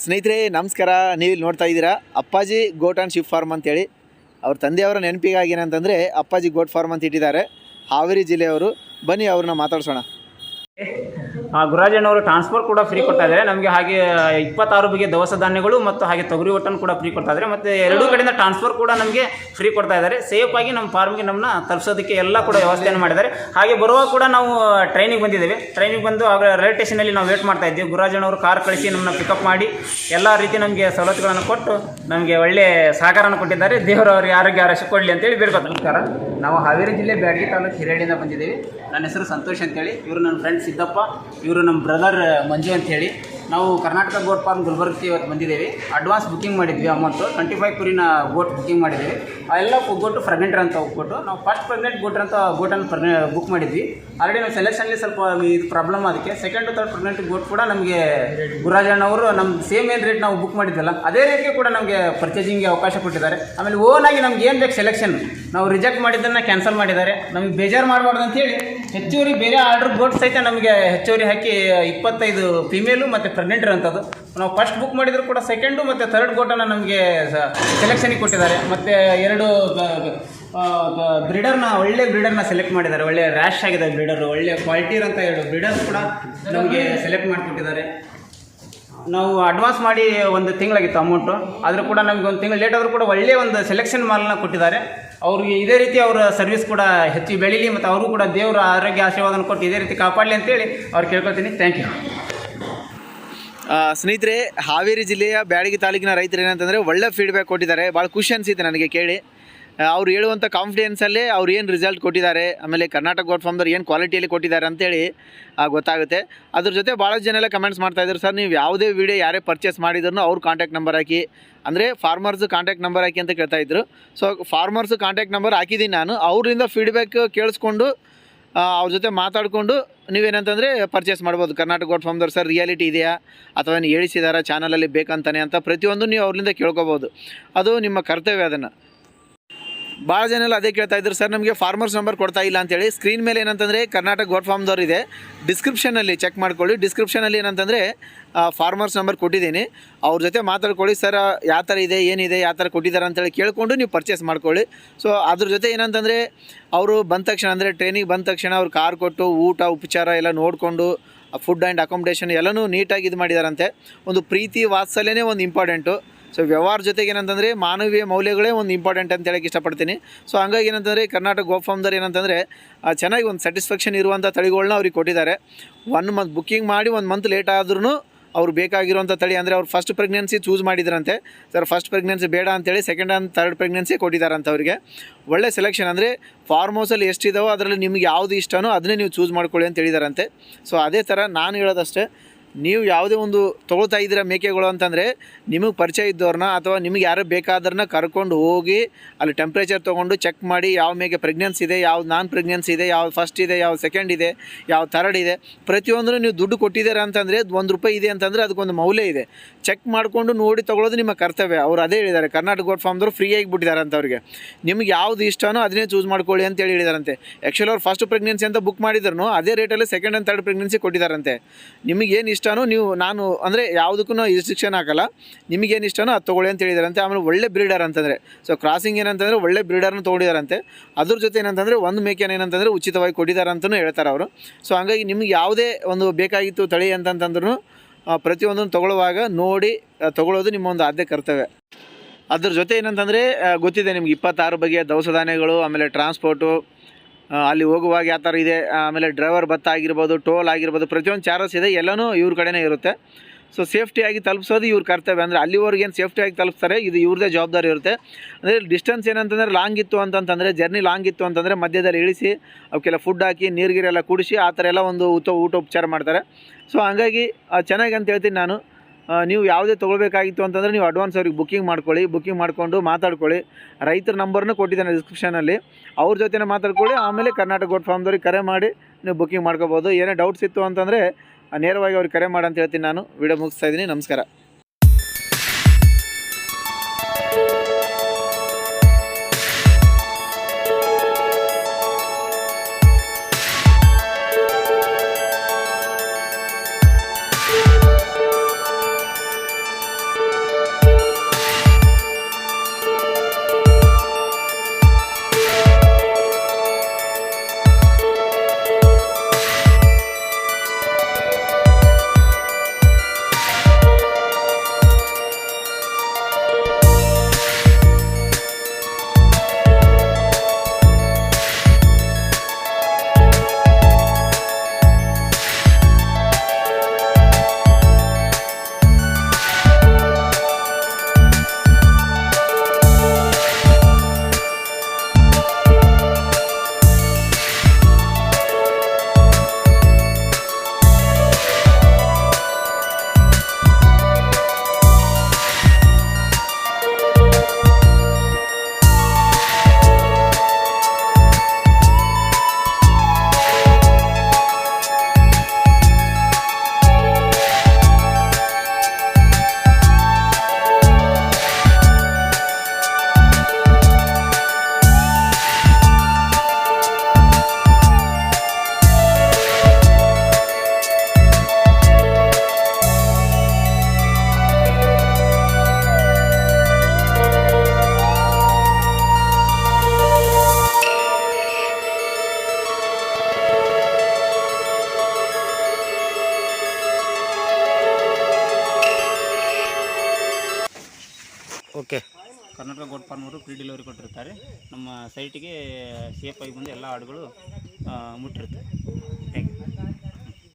ಸ್ನೇಹಿತರೆ ನಮಸ್ಕಾರ. ನೀವು ಇಲ್ಲಿ ನೋಡ್ತಾ ಇದ್ದೀರಾ ಅಪ್ಪಾಜಿ ಗೋಟ್ ಆ್ಯಂಡ್ ಶಿಪ್ ಫಾರ್ಮ್ ಅಂತೇಳಿ. ಅವ್ರ ತಂದೆಯವರ ನೆನಪಿಗಾಗಿ ಏನಂತಂದರೆ ಅಪ್ಪಾಜಿ ಗೋಟ್ ಫಾರ್ಮ್ ಅಂತ ಇಟ್ಟಿದ್ದಾರೆ. ಹಾವೇರಿ ಜಿಲ್ಲೆಯವರು. ಬನ್ನಿ ಅವ್ರನ್ನ ಮಾತಾಡ್ಸೋಣ. ಗುರಾಜಣ್ಣವರು ಟ್ರಾನ್ಸ್ಫರ್ ಕೂಡ ಫ್ರೀ ಕೊಡ್ತಾ ಇದ್ದಾರೆ ನಮಗೆ. ಹಾಗೆ 26 ಬಗೆಯ ದವಸ ಧಾನ್ಯಗಳು ಮತ್ತು ಹಾಗೆ ತೊಗರಿ ಒಟ್ಟನ್ನು ಕೂಡ ಫ್ರೀ ಕೊಡ್ತಾ ಇದ್ದಾರೆ. ಮತ್ತು ಎರಡೂ ಕಡೆಯಿಂದ ಟ್ರಾನ್ಸ್ಫರ್ ಕೂಡ ನಮಗೆ ಫ್ರೀ ಕೊಡ್ತಾ ಇದ್ದಾರೆ. ಸೇಫ್ ಆಗಿ ನಮ್ಮ ಫಾರ್ಮ್ಗೆ ನಮ್ಮನ್ನ ತಲುಪಿಸೋದಕ್ಕೆ ಎಲ್ಲ ಕೂಡ ವ್ಯವಸ್ಥೆಯನ್ನು ಮಾಡಿದ್ದಾರೆ. ಹಾಗೆ ಬರುವಾಗ ಕೂಡ ನಾವು ಟ್ರೈನಿಗೆ ಬಂದಿದ್ದೇವೆ. ಟ್ರೈನಿಗೆ ಬಂದು ಆಗ ರೈಲ್ವೆ ಸ್ಟೇಷನಲ್ಲಿ ನಾವು ವೇಟ್ ಮಾಡ್ತಾ ಇದ್ದೀವಿ. ಗುರಾಜಣ್ಣವರು ಕಾರ್ ಕಳಿಸಿ ನಮ್ಮನ್ನ ಪಿಕಪ್ ಮಾಡಿ ಎಲ್ಲ ರೀತಿ ನಮಗೆ ಸವಲತ್ತುಗಳನ್ನು ಕೊಟ್ಟು ನಮಗೆ ಒಳ್ಳೆ ಸಹಕಾರನ ಕೊಟ್ಟಿದ್ದಾರೆ. ದೇವರು ಅವರಿಗೆ ಆರೋಗ್ಯ ಆರೈಕೆ ಕೊಡಲಿ ಅಂತೇಳಿ ಬೇಡ್ಕೊತ. ನಮಸ್ಕಾರ. ನಾವು ಹಾವೇರಿ ಜಿಲ್ಲೆ ಬ್ಯಾಡಗಿ ತಾಲೂಕು ಹಿರೇಳಿಯಿಂದ ಬಂದಿದ್ದೀವಿ. ನನ್ನ ಹೆಸರು ಸಂತೋಷ್ ಅಂತೇಳಿ. ಇವರು ನನ್ನ ಫ್ರೆಂಡ್ ಸಿದ್ದಪ್ಪ, ಇವರು ನಮ್ಮ ಬ್ರದರ್ ಮಂಜು ಅಂಥೇಳಿ. ನಾವು ಕರ್ನಾಟಕ ಗೋಟ್ ಫಾರ್ಮ್ ಗುಲ್ಬರ್ಗಕ್ಕೆ ಇವತ್ತು ಬಂದಿದ್ದೀವಿ. ಅಡ್ವಾನ್ಸ್ ಬುಕ್ಕಿಂಗ್ ಮಾಡಿದ್ವಿ. ಅಮೌಂಟು 25 ಕುರಿನ ಗೋಟ್ ಬುಕ್ಕಿಂಗ್ ಮಾಡಿದ್ದೀವಿ. ಎಲ್ಲ ಗೋಟು ಪ್ರೆಗ್ನೆಂಟ್ ಅಂತ ಹೋಗ್ಬಿಟ್ಟು ನಾವು ಫಸ್ಟ್ ಪ್ರೆಗ್ನೆಂಟ್ ಗೋಟನ್ನು ಬುಕ್ ಮಾಡಿದ್ವಿ. ಆಲ್ರೆಡಿ ನಾವು ಸೆಲೆಕ್ಷನಲ್ಲಿ ಸ್ವಲ್ಪ ಇದು ಪ್ರಾಬ್ಲಮ್. ಅದಕ್ಕೆ ಸೆಕೆಂಡ್ ಥರ್ಡ್ ಪ್ರೆಗ್ನೆಂಟ್ ಗೋಟ್ ಕೂಡ ನಮಗೆ ಗುರಾಜಣ್ಣವರು ನಮ್ಮ ಸೇಮ್ ಏನು ರೇಟ್ ನಾವು ಬುಕ್ ಮಾಡಿದ್ವಲ್ಲ ಅದೇ ರೇಟ್ಗೆ ಕೂಡ ನಮಗೆ ಪರ್ಚೇಸಿಂಗ್ಗೆ ಅವಕಾಶ ಕೊಟ್ಟಿದ್ದಾರೆ. ಆಮೇಲೆ ಓನಾಗಿ ನಮ್ಗೆ ಏನು ಬೇಕು ಸೆಲೆಕ್ಷನ್ ನಾವು ರಿಜೆಕ್ಟ್ ಮಾಡಿದ್ದನ್ನು ಕ್ಯಾನ್ಸಲ್ ಮಾಡಿದ್ದಾರೆ. ನಮಗೆ ಬೇಜಾರು ಮಾಡಬಾರ್ದು ಅಂತೇಳಿ ಹೆಚ್ಚುವರಿ ಬೇರೆ ಆರ್ಡ್ರ್ ಗೋಟ್ ಸಹಿತ ನಮಗೆ ಹೆಚ್ಚುವರಿ ಹಾಕಿ 25 ಫಿಮೇಲು ಮತ್ತು ಪ್ರೆಗ್ನೆಂಟ್ ಇರೋಂಥದ್ದು. ನಾವು ಫಸ್ಟ್ ಬುಕ್ ಮಾಡಿದರೂ ಕೂಡ ಸೆಕೆಂಡು ಮತ್ತು ಥರ್ಡ್ ಗೋಟನ್ನು ನಮಗೆ ಸೆಲೆಕ್ಷನಿಗೆ ಕೊಟ್ಟಿದ್ದಾರೆ. ಮತ್ತು 2 ಬ್ರೀಡರ್ನ ಒಳ್ಳೆ ಬ್ರೀಡರ್ನ ಸೆಲೆಕ್ಟ್ ಮಾಡಿದ್ದಾರೆ. ಒಳ್ಳೆ ರ್ಯಾಶ್ ಆಗಿದೆ ಬ್ರೀಡರು, ಒಳ್ಳೆ ಕ್ವಾಲಿಟಿ ಇರೋಂಥ 2 ಬ್ರೀಡರ್ಸ್ ಕೂಡ ನಮಗೆ ಸೆಲೆಕ್ಟ್ ಮಾಡಿಕೊಟ್ಟಿದ್ದಾರೆ. ನಾವು ಅಡ್ವಾನ್ಸ್ ಮಾಡಿ 1 ತಿಂಗಳಾಗಿತ್ತು ಅಮೌಂಟು. ಆದರೂ ಕೂಡ ನಮಗೆ 1 ತಿಂಗಳು ಲೇಟ್ ಆದರೂ ಕೂಡ ಒಳ್ಳೆಯ ಒಂದು ಸೆಲೆಕ್ಷನ್ ಮಾಲನ್ನ ಕೊಟ್ಟಿದ್ದಾರೆ. ಅವ್ರಿಗೆ ಇದೇ ರೀತಿ ಅವರ ಸರ್ವಿಸ್ ಕೂಡ ಹೆಚ್ಚು ಬೆಳೀಲಿ ಮತ್ತು ಅವರು ಕೂಡ ದೇವರ ಆರೋಗ್ಯ ಆಶೀರ್ವಾದನ ಕೊಟ್ಟು ಇದೇ ರೀತಿ ಕಾಪಾಡಲಿ ಅಂತೇಳಿ ಅವ್ರು ಕೇಳ್ಕೊತೀನಿ. Thank you. ಸ್ನೇಹಿತರೆ, ಹಾವೇರಿ ಜಿಲ್ಲೆಯ ಬ್ಯಾಡಗಿ ತಾಲೂಕಿನ ರೈತರು ಏನಂತಂದರೆ ಒಳ್ಳೆ ಫೀಡ್ಬ್ಯಾಕ್ ಕೊಟ್ಟಿದ್ದಾರೆ. ಭಾಳ ಖುಷಿ ಅನಿಸಿದೆ ನನಗೆ ಕೇಳಿ. ಅವ್ರು ಹೇಳುವಂಥ ಕಾನ್ಫಿಡೆನ್ಸಲ್ಲೇ ಅವ್ರು ಏನು ರಿಸಲ್ಟ್ ಕೊಟ್ಟಿದ್ದಾರೆ, ಆಮೇಲೆ ಕರ್ನಾಟಕ ಗೋಟ್ ಫಾರ್ಮ್ದವ್ರು ಏನು ಕ್ವಾಲಿಟಿಯಲ್ಲಿ ಕೊಟ್ಟಿದ್ದಾರೆ ಅಂತೇಳಿ ಗೊತ್ತಾಗುತ್ತೆ. ಅದ್ರ ಜೊತೆ ಭಾಳಷ್ಟು ಜನ ಎಲ್ಲ ಕಮೆಂಟ್ಸ್ ಮಾಡ್ತಾಯಿದ್ರು, ಸರ್ ನೀವು ಯಾವುದೇ ವೀಡಿಯೋ ಯಾರೇ ಪರ್ಚೇಸ್ ಮಾಡಿದ್ರು ಅವ್ರ ಕಾಂಟ್ಯಾಕ್ಟ್ ನಂಬರ್ ಹಾಕಿ, ಅಂದರೆ ಫಾರ್ಮರ್ಸ್ ಕಾಂಟ್ಯಾಕ್ಟ್ ನಂಬರ್ ಹಾಕಿ ಅಂತ ಕೇಳ್ತಾಯಿದ್ರು. ಸೊ ಫಾರ್ಮರ್ಸ್ ಕಾಂಟ್ಯಾಕ್ಟ್ ನಂಬರ್ ಹಾಕಿದ್ದೀನಿ ನಾನು. ಅವರಿಂದ ಫೀಡ್ಬ್ಯಾಕ್ ಕೇಳಿಸ್ಕೊಂಡು ಅವ್ರ ಜೊತೆ ಮಾತಾಡಿಕೊಂಡು ನೀವೇನಂತಂದರೆ ಪರ್ಚೇಸ್ ಮಾಡ್ಬೋದು. ಕರ್ನಾಟಕ ಗೋಟ್ ಫಾರ್ಮ್ದವ್ರು ಸರ್ ರಿಯಾಲಿಟಿ ಇದೆಯಾ ಅಥವಾ ಏನು ಹೇಳಿಸಿದಾರಾ ಚಾನಲಲ್ಲಿ ಬೇಕಂತಾನೆ ಅಂತ ಪ್ರತಿಯೊಂದು ನೀವು ಅವ್ರಿಂದ ಕೇಳ್ಕೊಬೋದು. ಅದು ನಿಮ್ಮ ಕರ್ತವ್ಯ. ಅದನ್ನು ಭಾಳ ಜನ ಎಲ್ಲ ಅದೇ ಕೇಳ್ತಾ ಇದ್ರು, ಸರ್ ನಮಗೆ ಫಾರ್ಮರ್ಸ್ ನಂಬರ್ ಕೊಡ್ತಾ ಇಲ್ಲ ಅಂತೇಳಿ. ಸ್ಕ್ರೀನ್ ಮೇಲೆ ಏನಂತಂದರೆ ಕರ್ನಾಟಕ ಗೋಟ್ ಫಾರ್ಮ್ದವ್ರು ಇದೆ, ಡಿಸ್ಕ್ರಿಪ್ಷನಲ್ಲಿ ಚೆಕ್ ಮಾಡ್ಕೊಳ್ಳಿ. ಡಿಸ್ಕ್ರಿಪ್ಷನಲ್ಲಿ ಏನಂತಂದರೆ ಫಾರ್ಮರ್ಸ್ ನಂಬರ್ ಕೊಟ್ಟಿದ್ದೀನಿ. ಅವ್ರ ಜೊತೆ ಮಾತಾಡ್ಕೊಳ್ಳಿ, ಸರ್ ಯಾವ ಥರ ಇದೆ, ಏನಿದೆ, ಯಾವ ಥರ ಕೊಟ್ಟಿದ್ದಾರೆ ಅಂತೇಳಿ ಕೇಳಿಕೊಂಡು ನೀವು ಪರ್ಚೇಸ್ ಮಾಡ್ಕೊಳ್ಳಿ. ಸೊ ಅದ್ರ ಜೊತೆ ಏನಂತಂದರೆ ಅವರು ಬಂದ ತಕ್ಷಣ, ಅಂದರೆ ಟ್ರೈನಿಗೆ ಬಂದ ತಕ್ಷಣ ಅವ್ರು ಕಾರ್ ಕೊಟ್ಟು ಊಟ ಉಪಚಾರ ಎಲ್ಲ ನೋಡಿಕೊಂಡು ಫುಡ್ ಆ್ಯಂಡ್ ಅಕೊಮಡೇಷನ್ ಎಲ್ಲನೂ ನೀಟಾಗಿ ಇದು ಮಾಡಿದಾರಂತೆ. ಒಂದು ಪ್ರೀತಿ ವಾತ್ಸಲ್ಯನೇ ಒಂದು ಇಂಪಾರ್ಟೆಂಟು. ಸೊ ವ್ಯವಹಾರ ಜೊತೆಗೆ ಏನಂತಂದರೆ ಮಾನವೀಯ ಮೌಲ್ಯಗಳೇ ಒಂದು ಇಂಪಾರ್ಟೆಂಟ್ ಅಂತ ಹೇಳಕ್ಕೆ ಇಷ್ಟಪಡ್ತೀನಿ. ಸೊ ಹಂಗಾಗಿ ಏನಂತಂದರೆ ಕರ್ನಾಟಕ ಗೋಟ್ ಫಾರ್ಮ್ದವ್ರು ಏನಂತಂದರೆ ಚೆನ್ನಾಗಿ ಒಂದು ಸ್ಯಾಟಿಸ್ಫ್ಯಾಕ್ಷನ್ ಇರುವಂಥ ತಳಿಗಳನ್ನ ಅವ್ರಿಗೆ ಕೊಟ್ಟಿದ್ದಾರೆ. 1 ಮಂತ್ ಬುಕ್ಕಿಂಗ್ ಮಾಡಿ 1 ಮಂತ್ ಲೇಟ್ ಆದ್ರೂ ಅವ್ರು ಬೇಕಾಗಿರುವಂಥ ತಳಿ, ಅಂದರೆ ಅವ್ರು ಫಸ್ಟ್ ಪ್ರೆಗ್ನೆನ್ಸಿ ಚೂಸ್ ಮಾಡಿದ್ರಂತೆ. ಸರ್ ಫಸ್ಟ್ ಪ್ರೆಗ್ನೆನ್ಸಿ ಬೇಡ ಅಂತೇಳಿ ಸೆಕೆಂಡ್ ಆ್ಯಂಡ್ ಥರ್ಡ್ ಪ್ರೆಗ್ನೆನ್ಸಿ ಕೊಟ್ಟಿದ್ದಾರಂತ ಅವರಿಗೆ. ಒಳ್ಳೆ ಸೆಲೆಕ್ಷನ್, ಅಂದರೆ ಫಾರ್ಮ್ ಹೌಸಲ್ಲಿ ಎಷ್ಟಿದಾವೋ ಅದರಲ್ಲಿ ನಿಮಗೆ ಯಾವುದು ಇಷ್ಟನೋ ಅದನ್ನೇ ನೀವು ಚೂಸ್ ಮಾಡ್ಕೊಳ್ಳಿ ಅಂತ ಹೇಳಿದಾರಂತೆ. ಸೊ ಅದೇ ಥರ ನಾನು ಹೇಳೋದಷ್ಟೇ, ನೀವು ಯಾವುದೇ ಒಂದು ತೊಗೊಳ್ತಾ ಇದ್ದೀರ ಮೇಕೆಗಳು ಅಂತಂದರೆ ನಿಮಗೆ ಪರಿಚಯ ಇದ್ದವ್ರನ್ನ ಅಥವಾ ನಿಮಗೆ ಯಾರು ಬೇಕಾದ್ರನ್ನ ಕರ್ಕೊಂಡು ಹೋಗಿ ಅಲ್ಲಿ ಟೆಂಪ್ರೇಚರ್ ತೊಗೊಂಡು ಚೆಕ್ ಮಾಡಿ ಯಾವ ಮೇಕೆ ಪ್ರೆಗ್ನೆನ್ಸಿ ಇದೆ, ಯಾವ್ದು ನಾನ್ ಪ್ರೆಗ್ನೆನ್ಸಿ ಇದೆ, ಯಾವ್ದು ಫಸ್ಟ್ ಇದೆ, ಯಾವ್ದು ಸೆಕೆಂಡ್ ಇದೆ, ಯಾವ್ದು ಥರ್ಡ್ ಇದೆ, ಪ್ರತಿಯೊಂದರೂ ನೀವು ದುಡ್ಡು ಕೊಟ್ಟಿದ್ದೀರ ಅಂತಂದರೆ ₹1 ಇದೆ ಅಂತಂದರೆ ಅದಕ್ಕೊಂದು ಮೌಲ್ಯ ಇದೆ. ಚೆಕ್ ಮಾಡಿಕೊಂಡು ನೋಡಿ ತೊಗೊಳ್ಳೋದು ನಿಮ್ಮ ಕರ್ತವ್ಯ. ಅವ್ರು ಅದೇ ಹೇಳಿದ್ದಾರೆ, ಕರ್ನಾಟಕ ಗೋಟ್ ಫಾರ್ಮ್ದವ್ರು ಫ್ರೀಯಾಗಿ ಬಿಟ್ಟಿದ್ದಾರೆ ಅಂತ ಅವ್ರಿಗೆ. ನಿಮ್ಗೆ ಯಾವುದು ಇಷ್ಟನೋ ಅದನ್ನೇ ಚೂಸ್ ಮಾಡ್ಕೊಳ್ಳಿ ಅಂತೇಳಿ ಹೇಳಿದಾರಂತೆ. ಆ್ಯಕ್ಚುಲಿ ಅವ್ರು ಫಸ್ಟ್ ಪ್ರೆಗ್ನೆನ್ಸಿ ಅಂತ ಬುಕ್ ಮಾಡಿದ್ರು ಅದೇ ರೇಟಲ್ಲಿ ಸೆಕೆಂಡ್ ಆ್ಯಂಡ್ ಥರ್ಡ್ ಪ್ರೆಗ್ನೆನ್ಸಿ ಕೊಟ್ಟಿದ್ದಾರಂತೆ. ನಿಮಗೇನು ಇಷ್ಟನೋ ನೀವು, ನಾನು ಅಂದರೆ ಯಾವುದಕ್ಕೂ ರಿಸ್ಟ್ರಿಕ್ಷನ್ ಹಾಕಲ್ಲ, ನಿಮಗೇನು ಇಷ್ಟನೋ ಅದು ತೊಗೊಳ್ಳಿ ಅಂತ ಹೇಳಿದಾರಂತೆ. ಆಮೇಲೆ ಒಳ್ಳೆ ಬ್ರೀಡರ್ ಅಂತಂದರೆ, ಸೊ ಕ್ರಾಸಿಂಗ್ ಏನಂತಂದರೆ ಒಳ್ಳೆ ಬ್ರೀಡರ್ನ ತೊಗೊಂಡಿದ್ದಾರಂತೆ. ಅದ್ರ ಜೊತೆ ಏನಂತಂದರೆ ಒಂದು ಮೇಕೆನ ಏನಂತಂದರೆ ಉಚಿತವಾಗಿ ಕೊಟ್ಟಿದ್ದಾರೆ ಅಂತಲೂ ಹೇಳ್ತಾರೆ ಅವರು. ಸೊ ಹಂಗಾಗಿ ನಿಮ್ಗೆ ಯಾವುದೇ ಒಂದು ಬೇಕಾಗಿತ್ತು ತಳಿ ಅಂತಂತಂದ್ರೂ ಪ್ರತಿಯೊಂದನ್ನು ತೊಗೊಳ್ಳುವಾಗ ನೋಡಿ ತೊಗೊಳ್ಳೋದು ನಿಮ್ಮ ಒಂದು ಆದ್ಯ ಕರ್ತವ್ಯ. ಅದ್ರ ಜೊತೆ ಏನಂತಂದರೆ ಗೊತ್ತಿದೆ ನಿಮ್ಗೆ 26 ಬಗೆಯ ದವಸ ಧಾನ್ಯಗಳು, ಆಮೇಲೆ ಟ್ರಾನ್ಸ್ಪೋರ್ಟು, ಅಲ್ಲಿ ಹೋಗುವಾಗ ಯಾವ ಥರ ಇದೆ, ಆಮೇಲೆ ಡ್ರೈವರ್ ಭತ್ತ ಆಗಿರ್ಬೋದು, ಟೋಲ್ ಆಗಿರ್ಬೋದು, ಪ್ರತಿಯೊಂದು ಚಾರ್ಜಸ್ ಇದೆ, ಎಲ್ಲನೂ ಇವ್ರ ಕಡೆನೇ ಇರುತ್ತೆ. ಸೊ ಸೇಫ್ಟಿಯಾಗಿ ತಲುಪಿಸೋದು ಇವ್ರ ಕರ್ತವ್ಯ. ಅಂದರೆ ಅಲ್ಲಿವರೆಗೇನು ಸೇಫ್ಟಿಯಾಗಿ ತಲುಪಿಸ್ತಾರೆ, ಇದು ಇವ್ರದ್ದೇ ಜವಾಬ್ದಾರಿ ಇರುತ್ತೆ. ಅಂದರೆ ಡಿಸ್ಟೆನ್ಸ್ ಏನಂತಂದರೆ ಲಾಂಗ್ ಇತ್ತು ಅಂತಂತಂದರೆ, ಜರ್ನಿ ಲಾಂಗ್ ಇತ್ತು ಅಂತಂದರೆ ಮಧ್ಯದಲ್ಲಿ ಇಳಿಸಿ ಅವಕ್ಕೆಲ್ಲ ಫುಡ್ ಹಾಕಿ ನೀರಿಗೆಲ್ಲ ಕುಡಿಸಿ ಆ ಥರ ಎಲ್ಲ ಒಂದು ಊಟ ಉಪಚಾರ ಮಾಡ್ತಾರೆ. ಸೊ ಹಂಗಾಗಿ ಚೆನ್ನಾಗಿ ಅಂತ ಹೇಳ್ತೀನಿ ನಾನು. ನೀವು ಯಾವುದೇ ತೊಗೊಳ್ಬೇಕಾಗಿತ್ತು ಅಂತಂದರೆ ನೀವು ಅಡ್ವಾನ್ಸ್ ಅವ್ರಿಗೆ ಬುಕ್ಕಿಂಗ್ ಮಾಡ್ಕೊಳ್ಳಿ. ಬುಕ್ಕಿಂಗ್ ಮಾಡಿಕೊಂಡು ಮಾತಾಡ್ಕೊಳ್ಳಿ. ರೈತರ ನಂಬರ್ನೂ ಕೊಟ್ಟಿದ್ದಾನೆ ಡಿಸ್ಕ್ರಿಪ್ಷನಲ್ಲಿ, ಅವ್ರ ಜೊತೆನೇ ಮಾತಾಡ್ಕೊಳ್ಳಿ. ಆಮೇಲೆ ಕರ್ನಾಟಕ ಗೋಟ್ ಫಾರ್ಮ್ದವ್ರಿಗೆ ಕರೆ ಮಾಡಿ ನೀವು ಬುಕ್ಕಿಂಗ್ ಮಾಡ್ಕೋಬೋದು. ಏನೇ ಡೌಟ್ಸ್ ಇತ್ತು ಅಂತಂದರೆ ನೇರವಾಗಿ ಅವ್ರಿಗೆ ಕರೆ ಮಾಡಿ ಅಂತ ಹೇಳ್ತೀನಿ ನಾನು. ವಿಡಿಯೋ ಮುಗಿಸ್ತಾ ಇದ್ದೀನಿ. ನಮಸ್ಕಾರ. ಓಕೆ. ಕರ್ನಾಟಕ ಗೋಟ್ ಫಾರ್ಮರು ಫ್ರೀ ಡೆಲಿವರಿ ಕೊಟ್ಟಿರ್ತಾರೆ. ನಮ್ಮ ಸೈಟಿಗೆ ಸೇಫಾಗಿ ಬಂದು ಎಲ್ಲ ಆಡುಗಳು ಮುಟ್ಟಿರುತ್ತೆ.